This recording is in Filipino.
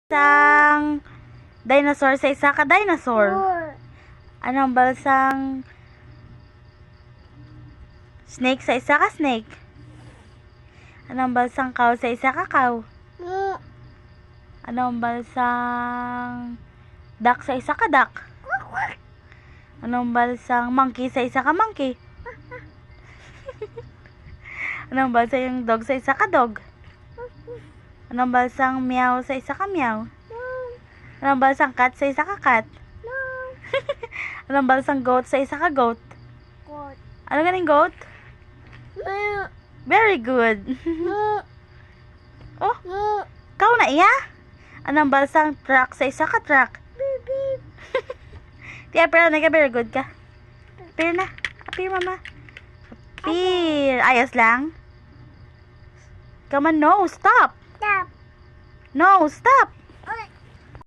Isang dinosaur sa isa ka dinosaur. Anong balsang snake sa isa ka snake? Anong balsang cow sa isa ka cow? Anong balsang duck sa isa ka duck? Anong balsang monkey sa isa ka monkey? Anong balsang dog sa isa ka dog? Anong balsang meow sa isa ka meow? Anong balsang cat sa isa ka cat? Anong balsang goat sa isa ka goat? Ano ganing goat? Very good. Oh, kau na iya? Anong balsang truck sa isa ka truck? Tiya, pero na ka, very good ka. Appear na. Appear, mama. Appear. Ayos lang. Come on, no, stop. No, stop.